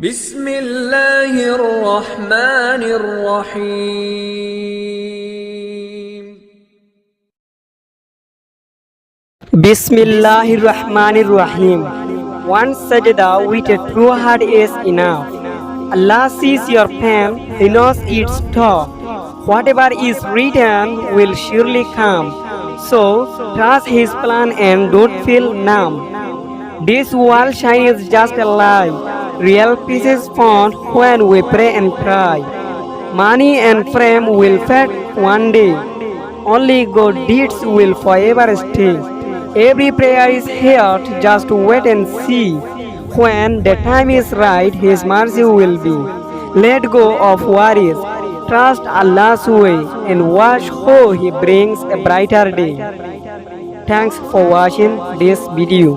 বিসমিল্লাহির রহমানির রহিম। Bismillahir Rahmanir Rahim. One sajda with a true heart is enough. Allah sees your pen, He knows its thought. Whatever is written will surely come. So trust His plan and don't feel numb. This wall shine is just a lie. Real peace is found when we pray and cry. Money and fame will fade one day. Only good deeds will forever stay. Every prayer is heard, just wait and see. When the time is right, His mercy will be. Let go of worries, trust Allah's way, and watch how He brings a brighter day. Thanks for watching this video.